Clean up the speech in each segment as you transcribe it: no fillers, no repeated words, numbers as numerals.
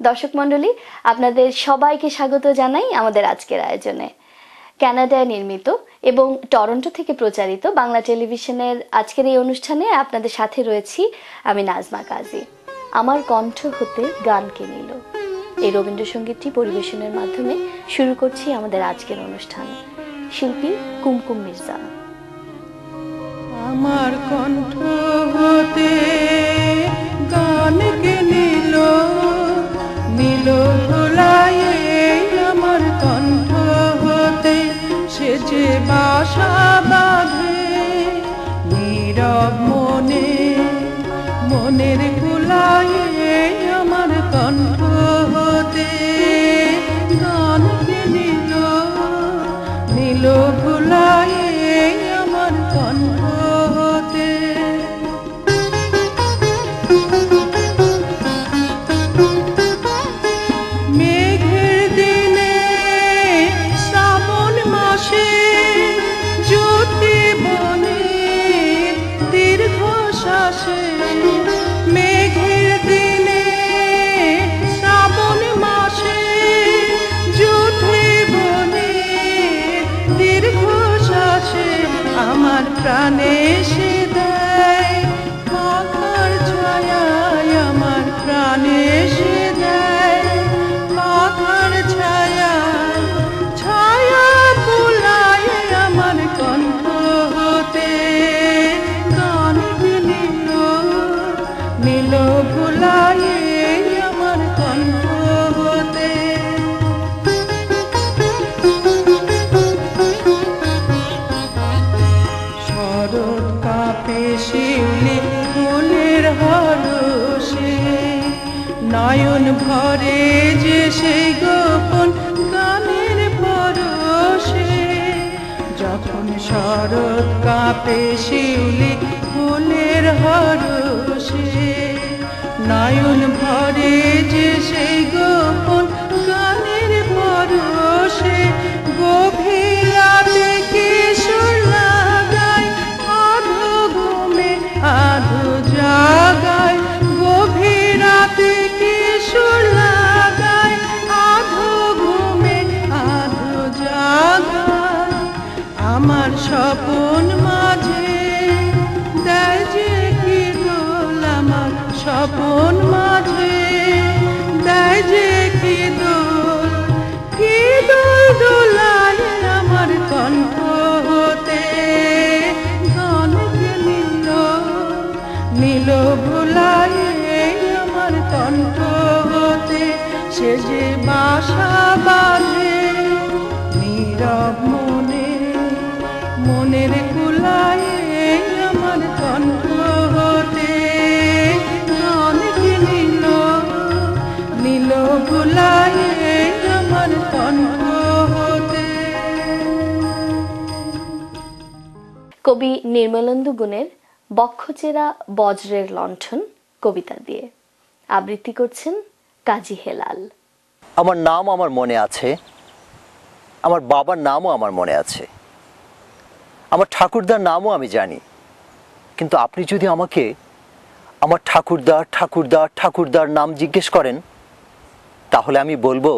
দর্শক মণ্ডলী, আপনাদের সবাইকে স্বাগত জানাই আমাদের আজকের আয়োজনে। কানাডায় নির্মিত এবং টরন্টো থেকে প্রচারিত বাংলা টেলিভিশনের আজকের এই অনুষ্ঠানে আপনাদের সাথে রয়েছি আমি নাজমা কাজী। আমার কণ্ঠ হতে গানকে নিল, এই রবীন্দ্রসঙ্গীতটি পরিবেশনের মাধ্যমে শুরু করছি আমাদের আজকের অনুষ্ঠান। শিল্পী কুমকুম মির্জা। আমার কণ্ঠ হতে গানকে নিল, নীল ভোলায়ে আমার কণ্ঠ হতে সে যে বাসা বাঁধে নীরব মনে, মনের ভোলায়ে আমার কণ্ঠ হতে গানকে নিল, নীল ভোলায়ে আমার কণ্ঠ হতে। মেঘের দিনে শ্রাবণ মাসে জ্যোতি বনে দীর্ঘ শ্বাসে, মেঘের দিনে শ্রাবণ মাসে জ্যোতি বনে দীর্ঘ শ্বাসে আমার প্রাণে সে দেয় মাথার ছায়া, আমার প্রাণে সে দেয় মাথার ছায়া, ছায়া বুলায় আমার কণ্ঠ হতে গানকে নিল, নীল ভোলায় আমার কণ্ঠ হতে। শরৎ কাপে শিউলি ফুলের হরষে নয়ন ভরে যে সেই গোপন গানের পরশে, যখন শরৎ কাপে শিউলি ফুলের হরষে নয়ন ভরে যে সেই গোপন গানের পরশে, গভীর রাতে কিশোর লাগায় আধো ঘুমে আধো জাগায়, গভীর রাতে কিশোর লাগায় আধো ঘুমে আধো জাগায়, আমার স্বপন মাঝে দেয় যে কি দোল, আমার স্বপন মাঝে দেয় যে কি দোল, কি দোল দোলায় আমার কণ্ঠ হতে গানকে নিল, নীল ভোলায় আমার কণ্ঠ হতে সে যে বাসা বাঁধে নীরব মনে, মনের কুলায় আমার কণ্ঠ হতে গানকে নিল, নীল ভোলায় আমার কণ্ঠ হতে। কবি নির্মলেন্দু গুণের বক্ষচেরা বজ্রের লণ্ঠন কবিতা দিয়ে আবৃত্তি করছেন কাজী হেলাল। আমার নাম আমার মনে আছে, আমার বাবার নামও আমার মনে আছে, আমার ঠাকুরদার নামও আমি জানি, কিন্তু আপনি যদি আমাকে আমার ঠাকুরদার ঠাকুরদার ঠাকুরদার নাম জিজ্ঞেস করেন তাহলে আমি বলবো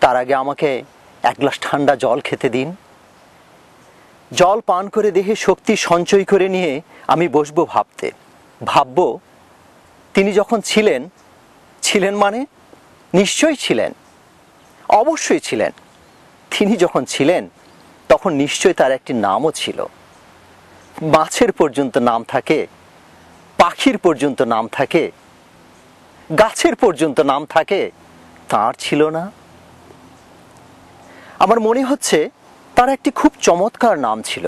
তার আগে আমাকে এক গ্লাস ঠান্ডা জল খেতে দিন। জল পান করে দেহে শক্তি সঞ্চয় করে নিয়ে আমি বসবো ভাবতে, ভাববো তিনি যখন ছিলেন, ছিলেন মানে নিশ্চয়ই ছিলেন, অবশ্যই ছিলেন। তিনি যখন ছিলেন তখন নিশ্চয়ই তার একটি নামও ছিল। মাছের পর্যন্ত নাম থাকে, পাখির পর্যন্ত নাম থাকে, গাছের পর্যন্ত নাম থাকে, তার ছিল না? আমার মনে হচ্ছে তার একটি খুব চমৎকার নাম ছিল।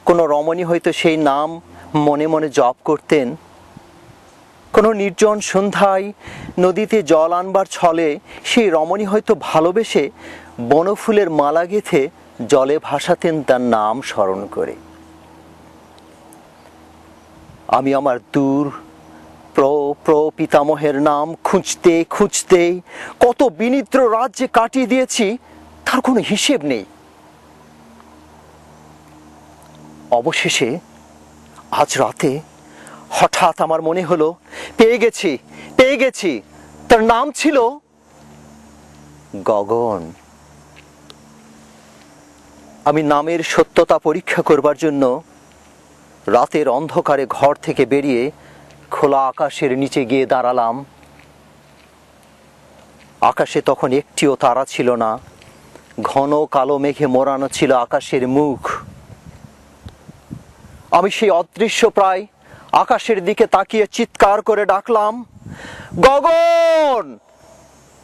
কোনো রমণী হয়তো সেই নাম মনে মনে জপ করতেন। কোনো নির্জন সন্ধ্যায় নদীতে জল আনবার ছলে সেই রমণী হয়তো ভালোবেসে বনফুলের মালা গেঁথে জলে ভাসাতেন তার নাম স্মরণ করে। আমি আমার দূর পিতামহের নাম খুঁজতে খুঁজতে কত বিনিদ্র রাজ্যে কাটিয়ে দিয়েছি তার কোনো হিসেব নেই। অবশেষে আজ রাতে হঠাৎ আমার মনে হলো পেয়ে গেছি তার নাম ছিল গগন। আমি নামের সত্যতা পরীক্ষা করবার জন্য রাতের অন্ধকারে ঘর থেকে বেরিয়ে খোলা আকাশের নিচে গিয়ে দাঁড়ালাম। আকাশে তখন একটিও তারা ছিল না, ঘন কালো মেঘে মোড়ানো ছিল আকাশের মুখ। আমি সেই অদৃশ্য প্রায় আকাশের দিকে তাকিয়ে চিৎকার করে ডাকলাম, গগন,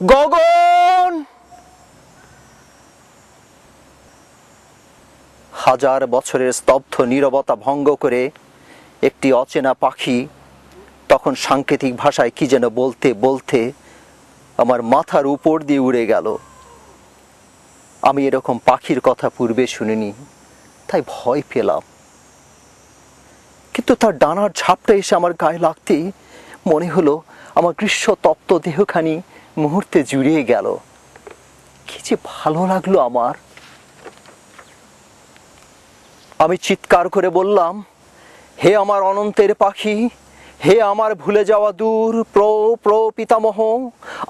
গগন। হাজার বছরের স্তব্ধ নীরবতা ভঙ্গ করে একটি অচেনা পাখি তখন সাংকেতিক ভাষায় কি যেন বলতে বলতে আমার মাথার উপর দিয়ে উড়ে গেল। আমি এরকম পাখির কথা পূর্বে শুনিনি, তাই ভয় পেলাম। কিন্তু তার ডানার ঝাপটা এসে আমার গায়ে লাগতেই মনে হলো আমার গ্রীষ্ম তপ্ত দেহখানি মুহূর্তে জুড়িয়ে গেল। কি যে ভালো লাগলো আমার। আমি চিৎকার করে বললাম, হে আমার অনন্তের পাখি, হে আমার ভুলে যাওয়া দূর প্র পিতামহ,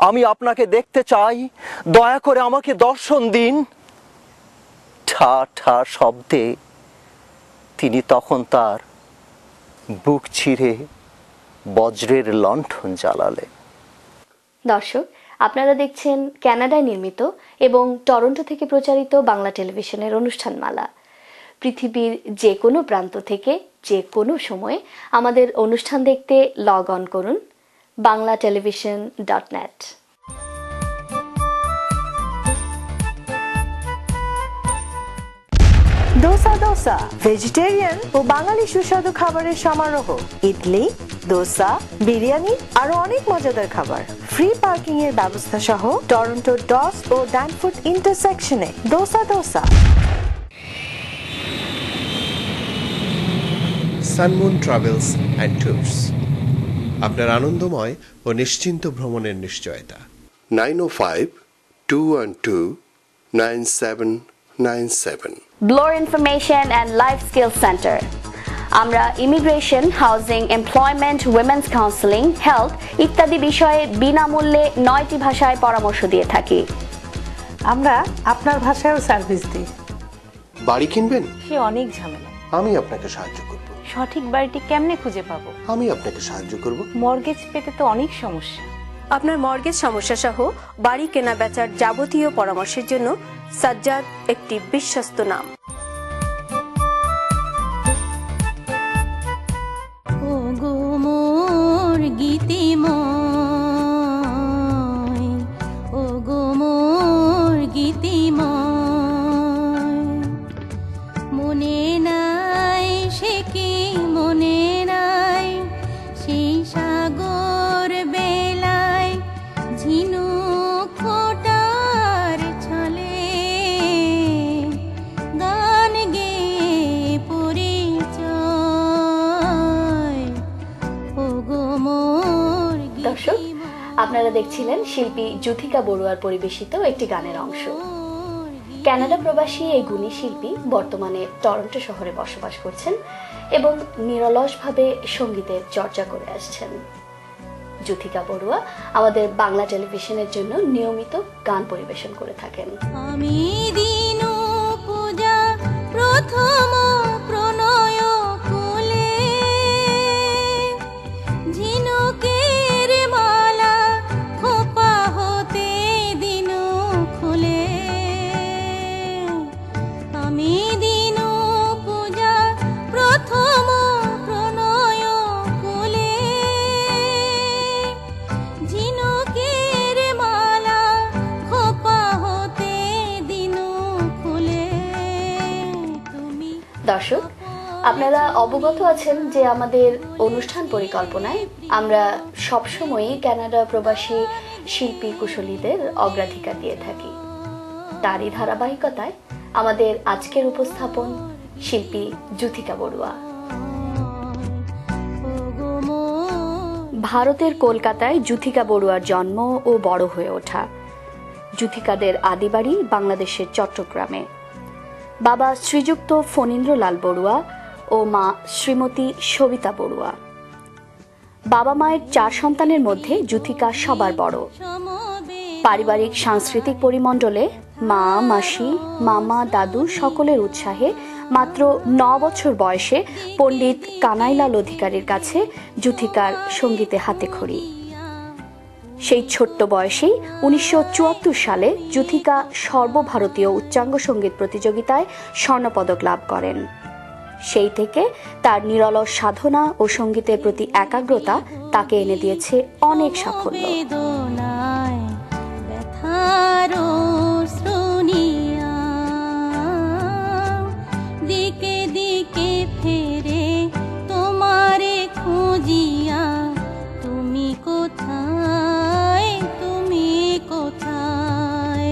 আমি আপনাকে দেখতে চাই, দয়া করে আমাকে দর্শন দিন। ঠা ঠা শব্দে তিনি তখন তার বুক ছিঁড়ে বজ্রের লণ্ঠন জ্বালালেন। দর্শক, আপনারা দেখছেন কানাডায় নির্মিত এবং টরন্টো থেকে প্রচারিত বাংলা টেলিভিশনের অনুষ্ঠানমালা। পৃথিবীর যে কোনো প্রান্ত থেকে যে কোনো সময়ে আমাদের অনুষ্ঠান দেখতে লগ অন করুন banglatelevision.net। দোসা দোসা ভেজিটেরিয়ান ও বাঙালি সুস্বাদু খাবারের সমারোহ। ইডলি, দোসা, বিরিয়ানি আরো অনেক মজাদার খাবার। ফ্রি পার্কিং এর ব্যবস্থা সহ টরন্টো ডস ও ড্যানফোর্ড ইন্টারসেকশনে Dosa Dosa. Sun Moon Travels and Tours, আপনার আনন্দময় ও নিশ্চিন্ত ভ্রমণের নিশ্চয়তা। 905-212-9797। Bloor Information and Life Skill Centre. আমরা immigration, housing, employment, women's counselling, health ইত্যাদি বিষয়ে বিনামূল্যে 9টি ভাষায় পরামর্শ দিয়ে থাকি। আমরা আপনার ভাষায়ও সার্ভিস দিই। বাড়ি কিনবেন? সে অনেক ঝামেলা। আমি আপনাকে সাহায্য করব। সঠিক বাড়িটি কেমনে খুঁজে পাবো? আমি আপনাকে সাহায্য করব। মর্গেজ পেতে তো অনেক সমস্যা। আপনার মর্গেজ সমস্যা সহ বাড়ি কেনা বেচার যাবতীয় পরামর্শের জন্য সাজ্জাদ একটি বিশ্বস্ত নাম। ও গো মোর গীতিময়, ও গো মোর গীতিময়, মনে নাই সে কি মনে নাই সেই সাগর বেলায় ঝিনুক ফোটার ছলে গান গেয়ে পরিচয়, ও গো মোর দর্শক, আপনারা দেখছিলেন শিল্পী যুথিকা বড়ুয়ার পরিবেশিত একটি গানের অংশ। কানাডা প্রবাসী এই গুণী শিল্পী বর্তমানে টরন্টো শহরে বসবাস করছেন এবং নিরলসভাবে সঙ্গীতের চর্চা করে আসছেন। যুথিকা বড়ুয়া আমাদের বাংলা টেলিভিশনের জন্য নিয়মিত গান পরিবেশন করে থাকেন। আমি দিন পূজা প্রথম প্রণয় কুলে ঝিনুকের মালা খোপা হতে দিন খুলে, আমি দিন পূজা প্রথম প্রণয় কুলে ঝিনুকের মালা খোপা হতে দিন খুলে। তুমি দর্শক, আপনারা অবগত আছেন যে আমাদের অনুষ্ঠান পরিকল্পনায় আমরা সবসময়ই কানাডা প্রবাসী শিল্পী কুশলীদের অগ্রাধিকার দিয়ে থাকি। তারই ধারাবাহিকতায় আমাদের আজকের উপস্থাপন শিল্পী যুথিকা বড়ুয়া। ভারতের কলকাতায় যুথিকা বড়ুয়ার জন্ম ও বড় হয়ে ওঠা। যুথিকাদের আদিবাড়ি বাংলাদেশের চট্টগ্রামে। বাবা শ্রীযুক্ত ফণীন্দ্রলাল বড়ুয়া ও মা শ্রীমতী সবিতা বড়ুয়া। বাবা মায়ের 4 সন্তানের মধ্যে যুথিকা সবার বড়। পারিবারিক সাংস্কৃতিক পরিমণ্ডলে মা, মাসি, মামা, দাদু সকলের উৎসাহে মাত্র 9 বছর বয়সে পণ্ডিত কানাইলাল অধিকারীর কাছে যুথিকার সঙ্গীতে হাতেখড়ি। সেই ছোট্ট বয়সেই 1974 সালে যুথিকা সর্বভারতীয় উচ্চাঙ্গ সঙ্গীত প্রতিযোগিতায় স্বর্ণপদক লাভ করেন। সেই থেকে তার নিরলস সাধনা ও সঙ্গীতের প্রতি একাগ্রতা তাকে এনে দিয়েছে অনেক সাফল্য। দিকে দিকে ফেরে তোমারে খুঁজিয়া, তুমি কোথায়, তুমি কোথায়।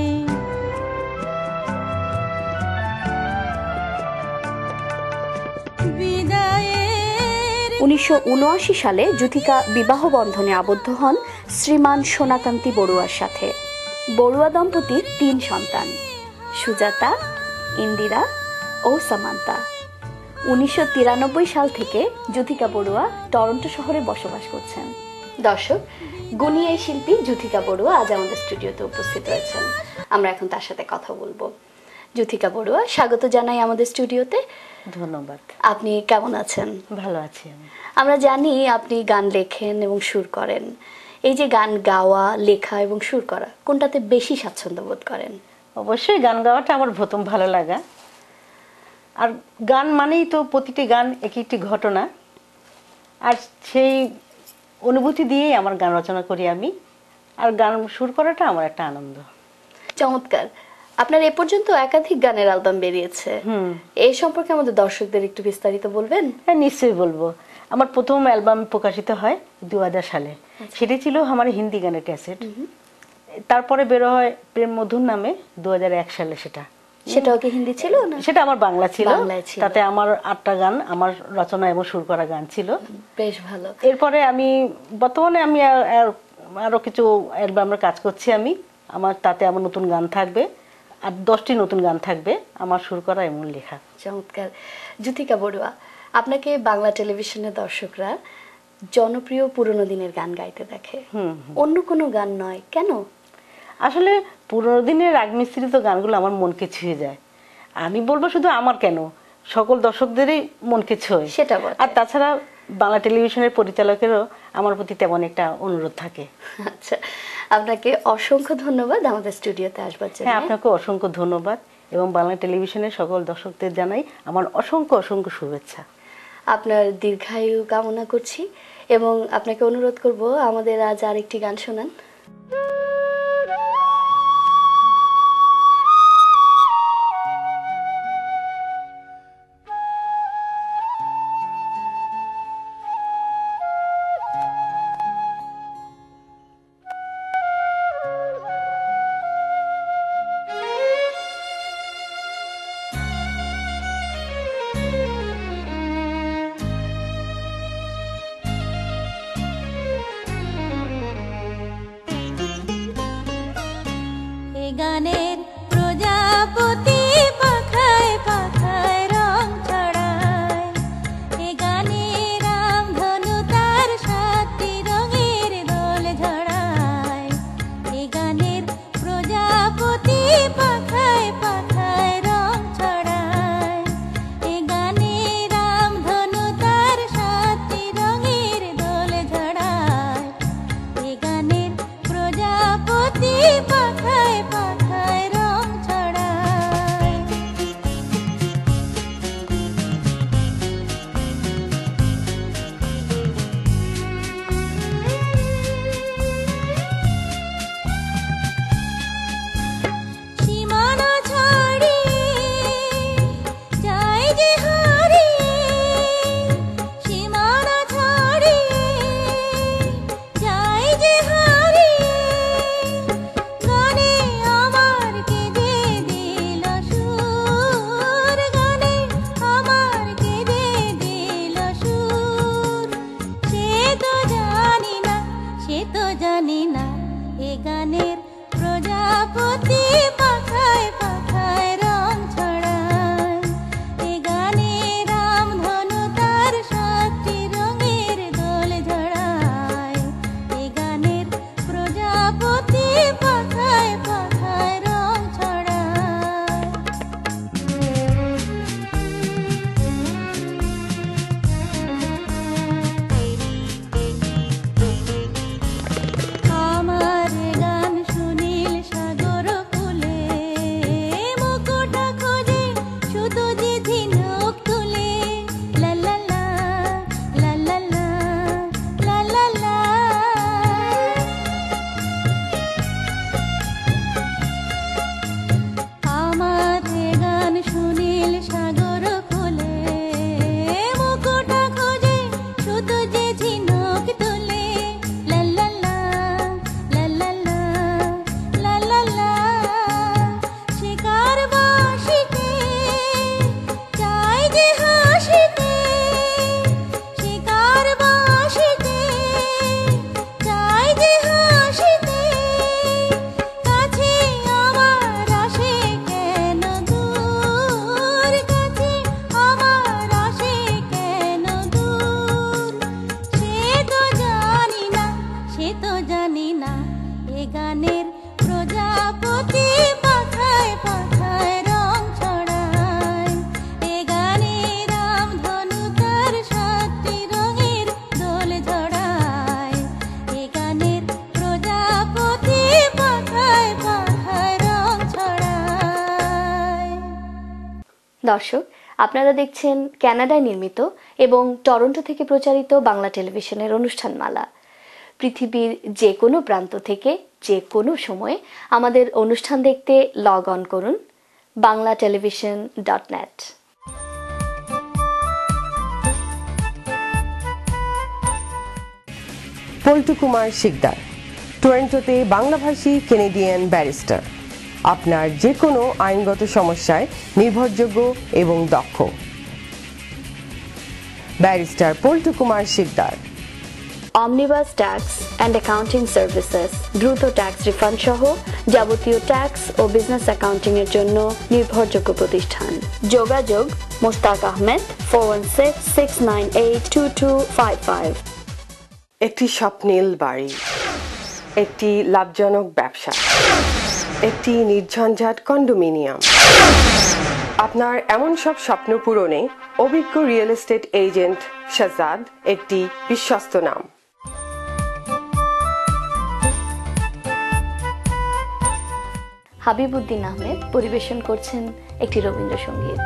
1979 সালে যুথিকা বিবাহ বন্ধনে আবদ্ধ হন শ্রীমান সোনাকান্তি বড়ুয়ার সাথে। বড়ুয়া দম্পতির 3 সন্তান, সুজাতা, ইন্দিরা ও সামান্তা। 1993 সাল থেকে যুথিকা বড়ুয়া টরন্টো শহরে বসবাস করছেন। দর্শক, গুণী এই শিল্পী যুথিকা বড়ুয়া আজ আমাদের স্টুডিওতে উপস্থিত রয়েছেন। আমরা এখন তার সাথে কথা বলবো। যুথিকা বড়ুয়া, স্বাগত জানাই আমাদের স্টুডিওতে। ধন্যবাদ। আপনি কেমন আছেন? ভালো আছি। আমরা জানি আপনি গান লেখেন এবং সুর করেন। এই যে গান গাওয়া, লেখা এবং সুর করা, কোনটাতে বেশি স্বাচ্ছন্দ্য বোধ করেন? অবশ্যই গান গাওয়াটা আমার প্রথম ভালো লাগা। আর গান মানেই তো প্রতিটি গান এক একটি ঘটনা, আর সেই অনুভূতি দিয়েই আমার গান রচনা করি আমি। আর গান সুর করাটা আমার একটা আনন্দ। চমৎকার। আপনার এ পর্যন্ত একাধিক গানের অ্যালবাম বেরিয়েছে, এই সম্পর্কে আমাদের দর্শকদের একটু বিস্তারিত বলবেন? হ্যাঁ, নিশ্চয়ই বলবো। আমার প্রথম অ্যালবাম প্রকাশিত হয় 2000 সালে। সেটি ছিল আমার হিন্দি গানের ক্যাসেট। তারপরে বেরো হয় প্রেম মধুর নামে 2001 সালে। সেটাও কি হিন্দি ছিল না? সেটা আমার বাংলা ছিল। তাতে আমার 8টা গান আমার রচনা এবং সুর করা গান ছিল। বেশ ভালো। এরপরে আমি বর্তমানে আমি আরো কিছু অ্যালবামের কাজ করছি। আমার তাতে আমার নতুন গান থাকবে, আর 10টি নতুন গান থাকবে আমার সুর করা এমন লেখা। চমৎকার। যুথিকা বড়ুয়া, আপনাকে বাংলা টেলিভিশনের দর্শকরা জনপ্রিয় পুরনো দিনের গান গাইতে দেখে, অন্য কোনো গান নয়, কেন? আসলে পুরনো দিনের রাগ মিশ্রিত গানগুলো আমার মনকে ছুঁয়ে যায়। আমি বলবো শুধু আমার কেন, সকল দর্শকদেরই মনকে ছোঁয়। সেটা আর তাছাড়া বাংলা টেলিভিশনের পরিচালকেরও আমার প্রতি তেমন একটা অনুরোধ থাকে। আচ্ছা, আপনাকে অসংখ্য ধন্যবাদ আমাদের স্টুডিওতে আসবার জন্য। হ্যাঁ, আপনাকে অসংখ্য ধন্যবাদ, এবং বাংলা টেলিভিশনের সকল দর্শকদের জানাই আমার অসংখ্য অসংখ্য শুভেচ্ছা। আপনার দীর্ঘায়ু কামনা করছি, এবং আপনাকে অনুরোধ করব আমাদের আজ আরেকটি গান শোনান। দর্শক, আপনারা দেখছেন কানাডায় নির্মিত এবং টরন্টো থেকে প্রচারিত বাংলা টেলিভিশনের অনুষ্ঠানমালা। পৃথিবীর যে কোনো প্রান্ত থেকে যে কোনো সময়ে আমাদের অনুষ্ঠান দেখতে লগ অন করুন banglatelevision.net। পল্টু কুমার শিকদার, টরন্টোতে বাংলাভাষী কেনেডিয়ান ব্যারিস্টার। আপনার যে কোনো আইনগত সমস্যায় নির্ভরযোগ্য এবং দক্ষ। Barrister Poltu Kumar Sikdar. Omnibus tax and accounting services, দ্রুত ট্যাক্স রিফান্ড সহ যাবতীয় ট্যাক্স ও বিজনেস অ্যাকাউন্টিং এর জন্য নির্ভরযোগ্য প্রতিষ্ঠান। যোগাযোগ মোস্তাক আহমেদ 4166982255। একটি স্বপ্নিল বাড়ি, একটি লাভজনক ব্যবসা, একটি নির্ঝঞ্ঝাট কন্ডোমিনিয়াম। আপনার এমন সব স্বপ্ন পূরণে অভিজ্ঞ রিয়েল এস্টেট এজেন্ট শাহজাদ একটি বিশ্বস্ত নাম। হাবিবুদ্দিন আহমেদ পরিবেশন করছেন একটি রবীন্দ্রসঙ্গীত।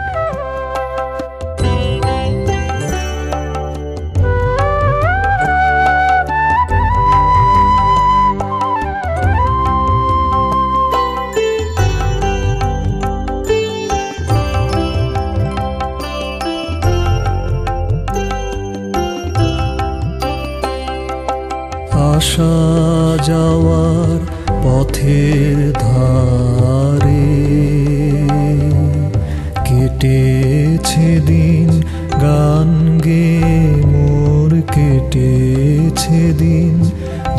আসা যাওয়ার পথের ধারে কেটেছে দিন, গান গে মোর কেটেছে দিন,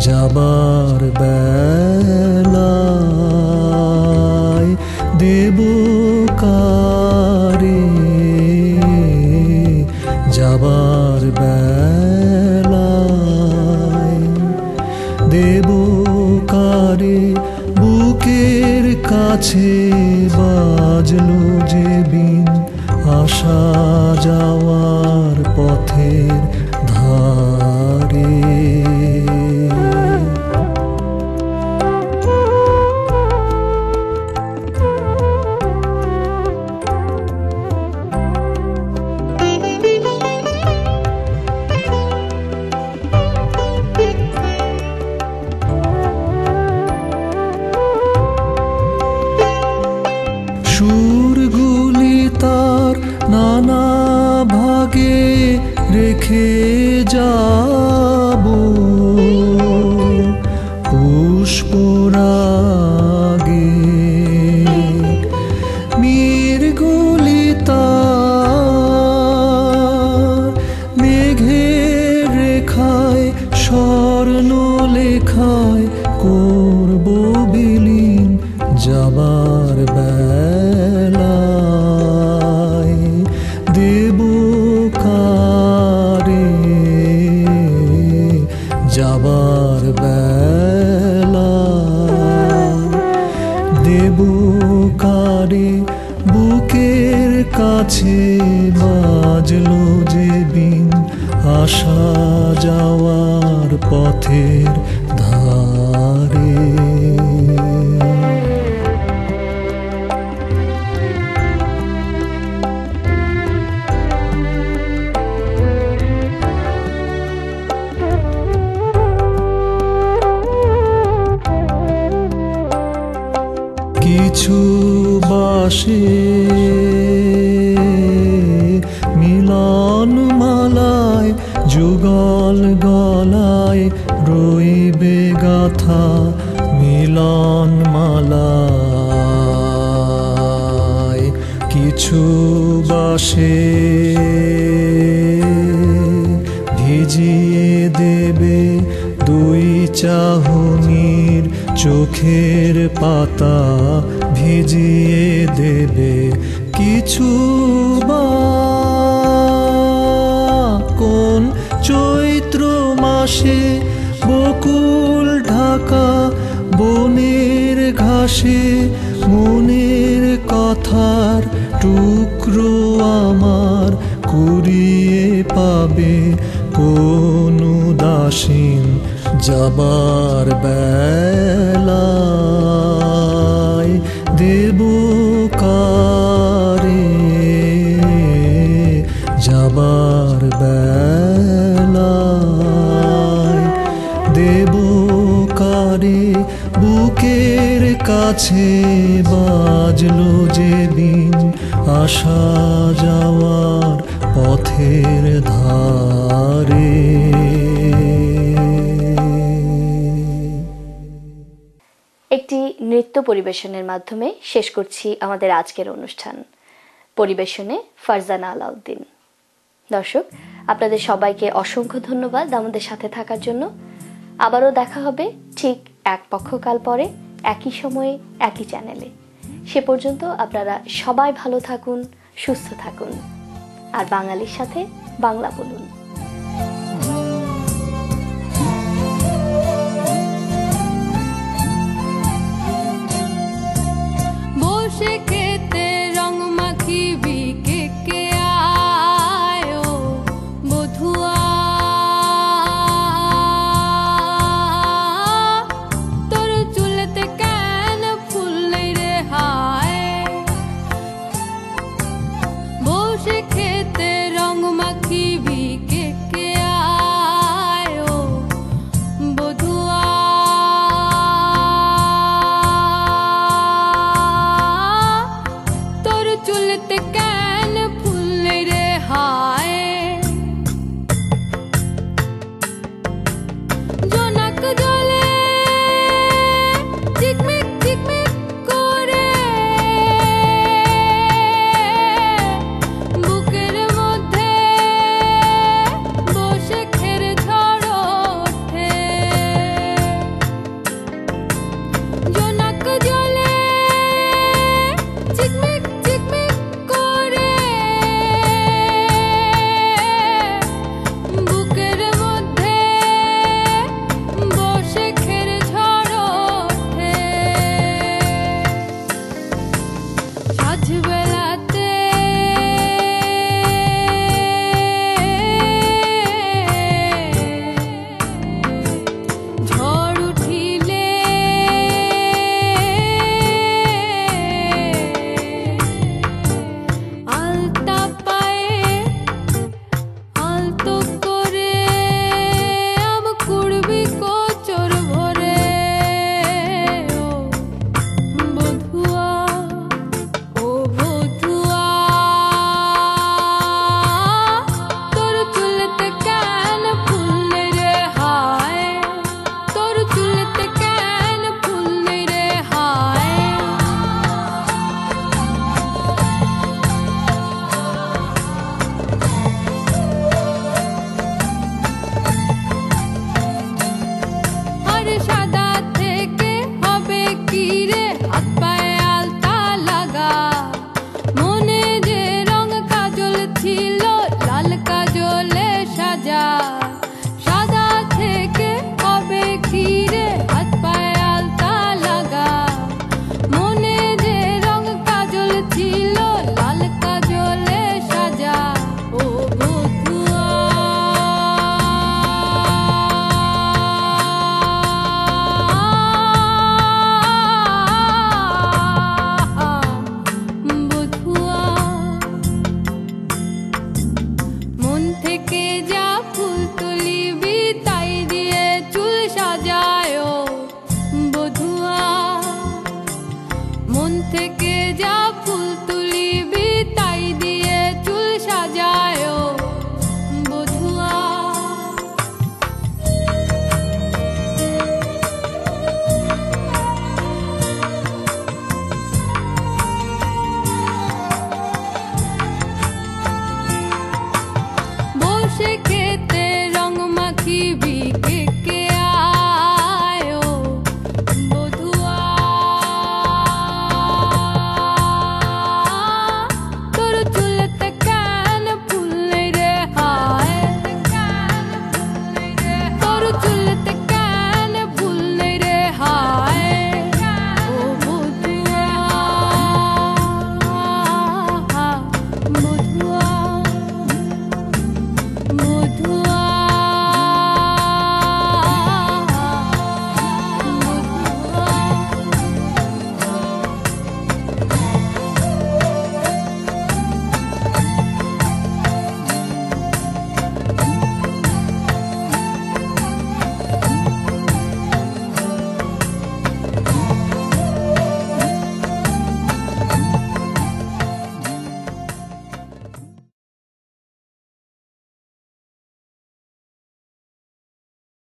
যাবার বেলায় দেব কারে, যাবার বেলায় দেব কারে। বুকের কাছে বাজলো যে বিন, আসা যাওয়ার পথের ধারে। সুরগুলি তার নানা ভাগে রেখে যাব, পুষ্পরাগে মীরগুলি তার মেঘের রেখায় স্বর্ণ লেখায় করব বিলীন, যাবার বেলায় দেব কারে, যাবার বেলায় দেব কারে। বুকের কাছে বাজলো যে বিন, আসা যাওয়ার পথের ধারে। কিছু বাসে মিলন মালায় যুগল গলায় রইবে গাথা, মিলন মালায় কিছু বাসে ভিজিয়ে দেবে দুই চাহনির চোখের পাতা, ভিজিয়ে দেবে কিছু বা কোন চৈত্র মাসে বকুল ঢাকা বনের ঘাসে মনের কথার টুকরো আমার কুড়িয়ে পাবে কোন উদাসীন, যাবার বেলায় দেব কারে, আসা যাওয়ার পথের ধারে। একটি নৃত্য পরিবেশনের মাধ্যমে শেষ করছি আমাদের আজকের অনুষ্ঠান। পরিবেশনে ফারজানা আলাউদ্দিন। দর্শক, আপনাদের সবাইকে অসংখ্য ধন্যবাদ আমাদের সাথে থাকার জন্য। আবারও দেখা হবে ঠিক এক পক্ষকাল পরে, একই সময়ে, একই চ্যানেলে। সে পর্যন্ত আপনারা সবাই ভালো থাকুন, সুস্থ থাকুন, আর বাঙালির সাথে বাংলা বলুন।